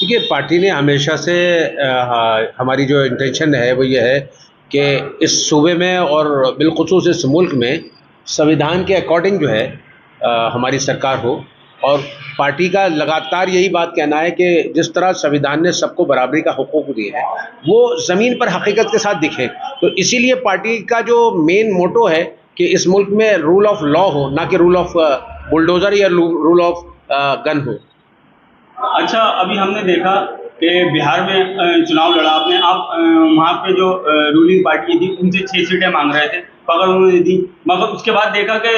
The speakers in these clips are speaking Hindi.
देखिए, पार्टी ने हमेशा से हमारी जो इंटेंशन है वो ये है कि इस सूबे में और बिलखुसूस इस मुल्क में संविधान के अकॉर्डिंग जो है हमारी सरकार हो। और पार्टी का लगातार यही बात कहना है कि जिस तरह संविधान ने सबको बराबरी का हुकूक दिए हैं वो ज़मीन पर हकीकत के साथ दिखे। तो इसीलिए पार्टी का जो मेन मोटो है कि इस मुल्क में रूल ऑफ लॉ हो, ना कि रूल ऑफ बुलडोज़र या रूल ऑफ गन हो। अच्छा, अभी हमने देखा कि बिहार में चुनाव लड़ा आपने, आप वहाँ पे जो रूलिंग पार्टी थी उनसे 6 सीटें मांग रहे थे, मगर उन्होंने दी। मगर उसके बाद देखा कि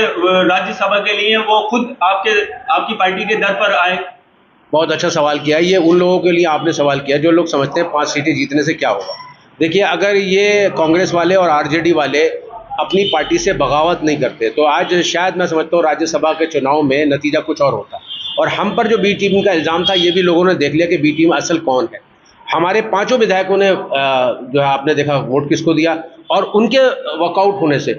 राज्यसभा के लिए वो खुद आपकी पार्टी के दर पर आए। बहुत अच्छा सवाल किया। ये उन लोगों के लिए आपने सवाल किया जो लोग समझते हैं 5 सीटें जीतने से क्या होगा। देखिए, अगर ये कांग्रेस वाले और आरजेडी वाले अपनी पार्टी से बगावत नहीं करते तो आज शायद मैं समझता हूँ राज्यसभा के चुनाव में नतीजा कुछ और होता। और हम पर जो बी टीम का इल्ज़ाम था ये भी लोगों ने देख लिया कि बी टीम असल कौन है। हमारे 5 विधायकों ने जो है आपने देखा वोट किसको दिया, और उनके वॉकआउट होने से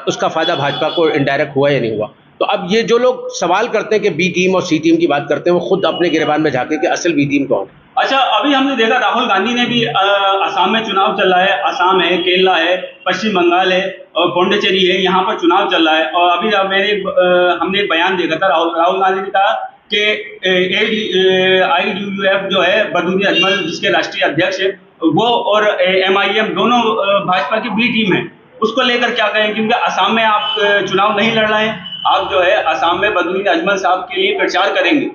उसका फ़ायदा भाजपा को इनडायरेक्ट हुआ या नहीं हुआ। तो अब ये जो लोग सवाल करते हैं कि बी टीम और सी टीम की बात करते हैं वो खुद अपने गिरबान में झांके कि असल बी टीम कौन है। अच्छा, अभी हमने देखा राहुल गांधी ने भी असम में चुनाव चल रहा है। असम है, केरला है, पश्चिम बंगाल है और पौंडीचेरी है, यहाँ पर चुनाव चल रहा है। और अभी हमने एक बयान देखा था, राहुल गांधी ने कहा कि IDUF जो है बदरुद्दीन अजमल जिसके राष्ट्रीय अध्यक्ष है वो, और MIM दोनों भाजपा की बी टीम है। उसको लेकर क्या कहें, क्योंकि असम में आप चुनाव नहीं लड़ रहे हैं, आप जो है असम में बदरुद्दीन अजमल साहब के लिए प्रचार करेंगे।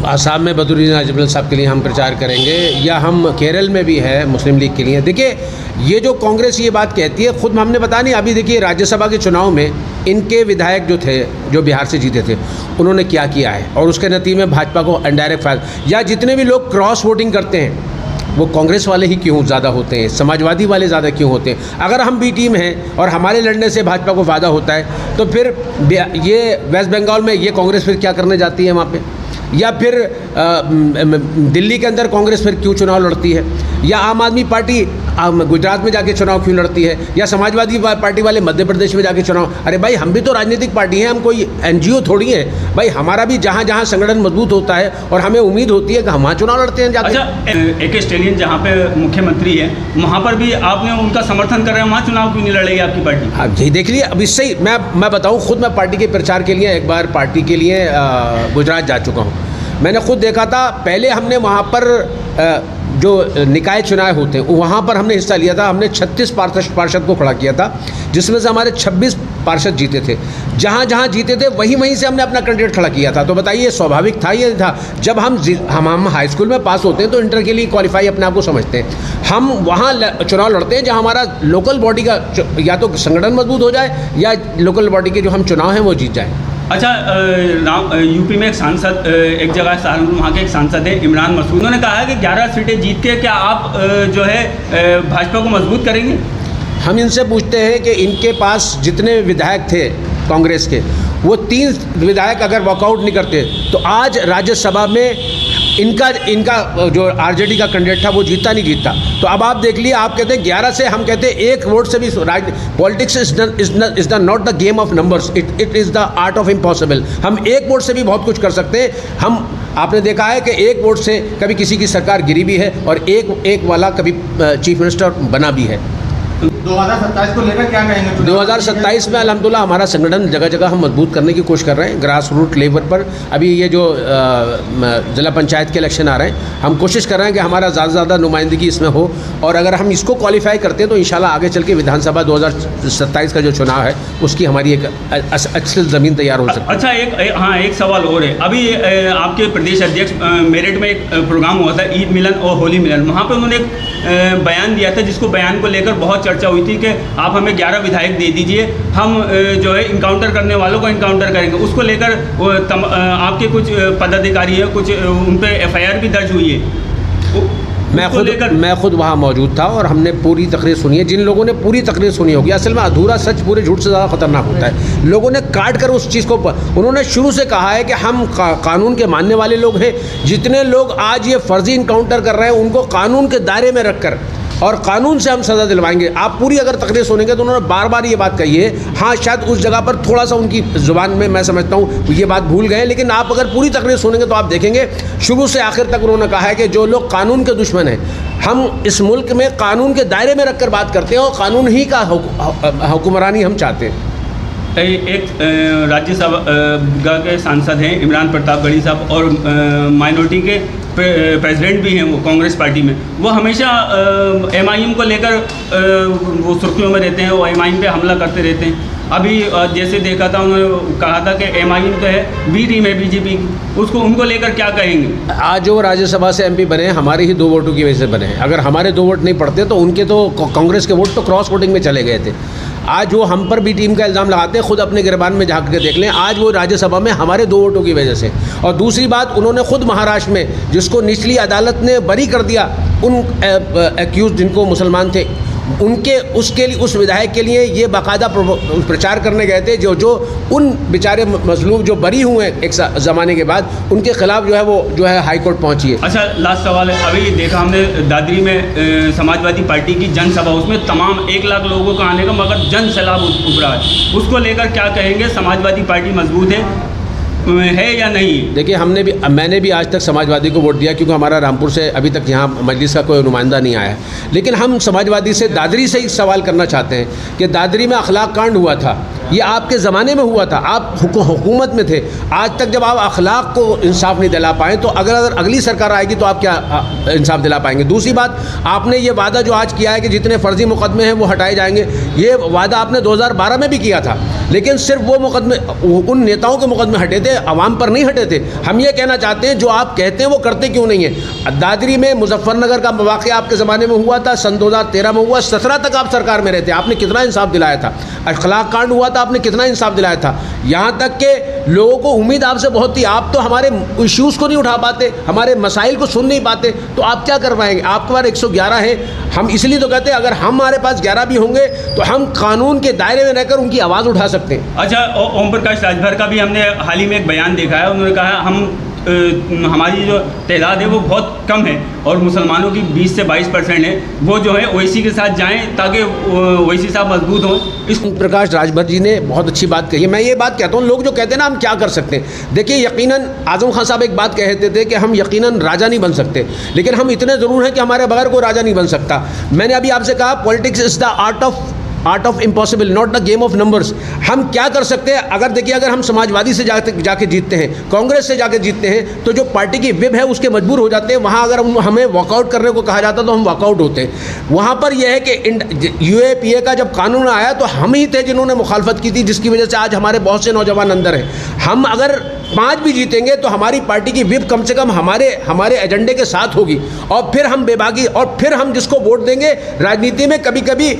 आसाम में बदरुद्दीन अजमल साहब के लिए हम प्रचार करेंगे, या हम केरल में भी है मुस्लिम लीग के लिए। देखिए, ये जो कांग्रेस ये बात कहती है खुद हमने बता नहीं। अभी देखिए, राज्यसभा के चुनाव में इनके विधायक जो थे जो बिहार से जीते थे उन्होंने क्या किया है, और उसके नतीजे में भाजपा को इनडायरेक्ट फायदा, या जितने भी लोग क्रॉस वोटिंग करते हैं वो कांग्रेस वाले ही क्यों ज़्यादा होते हैं, समाजवादी वाले ज़्यादा क्यों होते हैं। अगर हम बी टीम हैं और हमारे लड़ने से भाजपा को फ़ायदा होता है तो फिर ये वेस्ट बंगाल में ये कांग्रेस फिर क्या करने जाती है वहाँ पे, या फिर दिल्ली के अंदर कांग्रेस फिर क्यों चुनाव लड़ती है, या आम आदमी पार्टी गुजरात में जाके चुनाव क्यों लड़ती है, या समाजवादी पार्टी वाले मध्य प्रदेश में जाके चुनाव। अरे भाई, हम भी तो राजनीतिक पार्टी हैं, हम कोई NGO थोड़ी है भाई। हमारा भी जहाँ जहाँ संगठन मजबूत होता है और हमें उम्मीद होती है कि हम वहाँ चुनाव लड़ते हैं जाके। अच्छा, AK स्टैलियन जहाँ पे मुख्यमंत्री है वहाँ पर भी आपने उनका समर्थन कर रहे हैं, वहाँ चुनाव क्यों नहीं लड़ेगी आपकी पार्टी? हाँ, यही देख लिया। अब इससे ही मैं बताऊँ, खुद मैं पार्टी के प्रचार के लिए एक बार पार्टी के लिए गुजरात जा चुका हूँ। मैंने खुद देखा था, पहले हमने वहाँ पर जो निकाय चुनाव होते हैं वहाँ पर हमने हिस्सा लिया था। हमने 36 पार्षद को खड़ा किया था, जिसमें से हमारे 26 पार्षद जीते थे। जहाँ जहाँ जीते थे वहीं से हमने अपना कैंडिडेट खड़ा किया था। तो बताइए, स्वाभाविक था ये था। जब हम हाई स्कूल में पास होते हैं तो इंटर के लिए क्वालिफाई अपने आप को समझते हैं। हम वहाँ चुनाव लड़ते हैं जहाँ हमारा लोकल बॉडी का या तो संगठन मजबूत हो जाए या लोकल बॉडी के जो हम चुनाव हैं वो जीत जाए। अच्छा, यूपी में एक सांसद, एक जगह सहारनपुर, वहाँ के एक सांसद है इमरान मसूद, उन्होंने कहा है कि 11 सीटें जीत के क्या आप जो है भाजपा को मजबूत करेंगे? हम इनसे पूछते हैं कि इनके पास जितने विधायक थे कांग्रेस के, वो 3 विधायक अगर वॉकआउट नहीं करते तो आज राज्यसभा में इनका जो आरजेडी का कैंडिडेट था वो जीता नहीं जीतता। तो अब आप देख लिए, आप कहते हैं 11 से, हम कहते हैं 1 वोट से भी politics is the not the game of numbers, it is the art of impossible. हम 1 वोट से भी बहुत कुछ कर सकते हैं। आपने देखा है कि 1 वोट से कभी किसी की सरकार गिरी भी है और एक वाला कभी चीफ मिनिस्टर बना भी है। 2027 को लेकर क्या कहेंगे? 2027 में अल्हम्दुलिल्लाह हमारा संगठन जगह जगह हम मजबूत करने की कोशिश कर रहे हैं, ग्रास रूट लेवल पर। अभी ये जो ज़िला पंचायत के इलेक्शन आ रहे हैं, हम कोशिश कर रहे हैं कि हमारा ज़्यादा से ज़्यादा नुमाइंदगी इसमें हो, और अगर हम इसको क्वालिफाई करते हैं तो इंशाल्लाह आगे चल के विधानसभा 2027 का जो चुनाव है उसकी हमारी एक अच्छी ज़मीन तैयार हो सकती है। अच्छा, एक सवाल और है। अभी आपके प्रदेश अध्यक्ष मेरठ में एक प्रोग्राम हुआ था, ईद मिलन और होली मिलन। वहाँ पर उन्होंने एक बयान दिया था, जिसको बयान को लेकर बहुत चर्चा हुई थी कि आप हमें 11 विधायक दे दीजिए, हम जो है इनकाउंटर करने वालों को इनकाउंटर करेंगे। उसको लेकर आपके कुछ पदाधिकारी है, कुछ उन पर FIR भी दर्ज हुई है। मैं खुद वहाँ मौजूद था और हमने पूरी तकरीर सुनी है। जिन लोगों ने पूरी तकरीर सुनी होगी, असल में अधूरा सच पूरे झूठ से ज़्यादा खतरनाक होता है। लोगों ने काट कर उस चीज़ को, उन्होंने शुरू से कहा है कि हम कानून के मानने वाले लोग हैं। जितने लोग आज ये फर्जी इनकाउंटर कर रहे हैं उनको कानून के दायरे में रखकर और कानून से हम सज़ा दिलवाएंगे। आप पूरी अगर तकरीर सुनेंगे तो उन्होंने बार बार ये बात कही है। हाँ, शायद उस जगह पर थोड़ा सा उनकी ज़ुबान में मैं समझता हूँ ये बात भूल गए, लेकिन आप अगर पूरी तकरीर सुनेंगे तो आप देखेंगे शुरू से आखिर तक उन्होंने कहा है कि जो लोग कानून के दुश्मन हैं, हम इस मुल्क में कानून के दायरे में रखकर बात करते हैं और कानून ही का हुक्मरानी हम चाहते हैं। एक राज्यसभा के सांसद हैं इमरान प्रताप गढ़ी साहब, और माइनॉरिटी के प्रेसिडेंट भी हैं वो कांग्रेस पार्टी में। वो हमेशा MIM को लेकर वो सुर्खियों में रहते हैं, वो MIM पे हमला करते रहते हैं। अभी जैसे देखा था, उन्होंने कहा था कि MIM तो है बी टीम है बीजेपी, उसको उनको लेकर क्या कहेंगे? आज जो राज्यसभा से MP बने हमारे ही 2 वोटों की वजह से बने हैं। अगर हमारे 2 वोट नहीं पड़ते तो उनके तो कांग्रेस के वोट तो क्रॉस वोटिंग में चले गए थे। आज वो हम पर बी टीम का इल्ज़ाम लगाते हैं, खुद अपने गिरबान में झांक के देख लें। आज वो राज्यसभा में हमारे 2 वोटों की वजह से। और दूसरी बात, उन्होंने खुद महाराष्ट्र में जिसको निचली अदालत ने बरी कर दिया, उन एक्यूज जिनको मुसलमान थे, उनके उसके लिए उस विधायक के लिए ये बाकायदा प्रचार करने गए थे जो उन बेचारे मजलूम जो बरी हुए एक ज़माने के बाद, उनके खिलाफ जो है हाई कोर्ट पहुंची है। अच्छा, लास्ट सवाल है। अभी देखा हमने दादरी में समाजवादी पार्टी की जनसभा, उसमें तमाम 1 लाख लोगों का आने का मगर जन सैलाब उभरा है, उसको लेकर क्या कहेंगे? समाजवादी पार्टी मजबूत है या नहीं? देखिए, मैंने भी आज तक समाजवादी को वोट दिया, क्योंकि हमारा रामपुर से अभी तक यहाँ मजलिस का कोई नुमाइंदा नहीं आया। लेकिन हम समाजवादी से दादरी से ही सवाल करना चाहते हैं कि दादरी में अखलाक कांड हुआ था, ये आपके ज़माने में हुआ था, आप हुकूमत में थे। आज तक जब आप अखलाक को इंसाफ नहीं दिला पाएँ तो अगर अगली सरकार आएगी तो आप क्या इंसाफ दिला पाएंगे? दूसरी बात, आपने ये वादा जो आज किया है कि जितने फ़र्जी मुकदमे हैं वो हटाए जाएंगे, ये वादा आपने 2012 में भी किया था, लेकिन सिर्फ वो मुकदमे उन नेताओं के मुकदमे हटे थे, अवाम पर नहीं हटे थे। हम ये कहना चाहते हैं जो आप कहते हैं वो करते क्यों नहीं है? दादरी में मुजफ्फरनगर का वाक़या आपके ज़माने में हुआ था, सन 2013 में हुआ, 17 तक आप सरकार में रहते, आपने कितना इंसाफ दिलाया था? अखलाक कांड हुआ था, आपने कितना इंसाफ दिलाया था? यहाँ तक के लोगों को उम्मीद आपसे बहुत थी, आप तो हमारे इश्यूज़ को नहीं उठा पाते, हमारे मसाइल को सुन नहीं पाते, तो आप क्या कर पाएंगे? आपके पास 111 है। हम इसलिए तो कहते हैं अगर हमारे पास 11 भी होंगे तो हम कानून के दायरे में रहकर उनकी आवाज़ उठा सकते हैं। अच्छा, ओम प्रकाश राजभर का भी हमने हाल ही में एक बयान देखा है, उन्होंने कहा हमारी जो तादाद है वो बहुत कम है और मुसलमानों की 20 से 22% है, वो जो है ओवैसी के साथ जाएं ताकि ओवैसी साहब मजबूत हों। इस प्रकाश राजभर जी ने बहुत अच्छी बात कही है। मैं ये बात कहता हूँ, लोग जो कहते हैं ना हम क्या कर सकते हैं, देखिए यकीनन आज़म खान साहब एक बात कहते थे कि हम यकीनन राजा नहीं बन सकते, लेकिन हम इतने ज़रूर हैं कि हमारे बगैर कोई राजा नहीं बन सकता। मैंने अभी आपसे कहा politics is the art of impossible, not the game of numbers. हम क्या कर सकते हैं? अगर देखिए, अगर हम समाजवादी से जाके जीतते हैं, कांग्रेस से जाके जीतते हैं, तो जो पार्टी की विप है उसके मजबूर हो जाते हैं। वहाँ अगर हमें वॉकआउट करने को कहा जाता तो हम वॉकआउट होते हैं। वहाँ पर यह है कि UAPA का जब कानून आया तो हम ही थे जिन्होंने मुखालफत की थी, जिसकी वजह से आज हमारे बहुत से नौजवान अंदर हैं। हम अगर 5 भी जीतेंगे तो हमारी पार्टी की विप कम से कम हमारे एजेंडे के साथ होगी, और फिर हम बेबागी, और फिर हम जिसको वोट देंगे, राजनीति में कभी कभी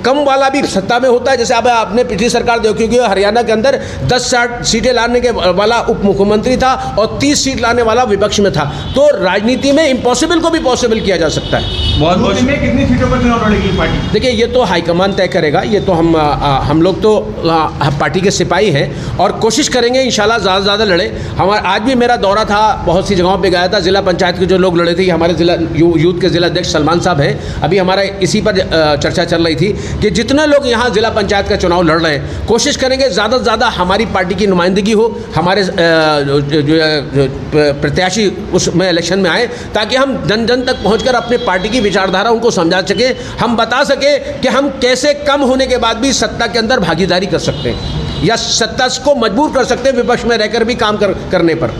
कम वाला भी सत्ता में होता है। जैसे अब आपने पिछली सरकार देखी कि हरियाणा के अंदर 10 सीटें लाने के वाला उप मुख्यमंत्री था और 30 सीट लाने वाला विपक्ष में था। तो राजनीति में इम्पॉसिबल को भी पॉसिबल किया जा सकता है। बहुत कितनी सीटों पर चुनाव लड़ेगी पार्टी? देखिए, ये तो हाईकमान तय करेगा। ये तो हम लोग तो पार्टी के सिपाही हैं और कोशिश करेंगे इंशाल्लाह ज़्यादा से ज़्यादा लड़े। हमारा आज भी मेरा दौरा था, बहुत सी जगहों पे गया था। ज़िला पंचायत के जो लोग लड़े थे, हमारे ज़िला यूथ के ज़िला अध्यक्ष सलमान साहब हैं। अभी हमारा इसी पर चर्चा चल रही थी कि जितने लोग यहाँ ज़िला पंचायत का चुनाव लड़ रहे हैं, कोशिश करेंगे ज़्यादा से ज़्यादा हमारी पार्टी की नुमाइंदगी हो, हमारे जो प्रत्याशी उसमें इलेक्शन में आए, ताकि हम जन जन तक पहुँचकर अपने पार्टी की विचारधारा उनको समझा सके, हम बता सके कि हम कैसे कम होने के बाद भी सत्ता के अंदर भागीदारी कर सकते हैं या सत्ता को मजबूर कर सकते हैं विपक्ष में रहकर भी काम करने पर।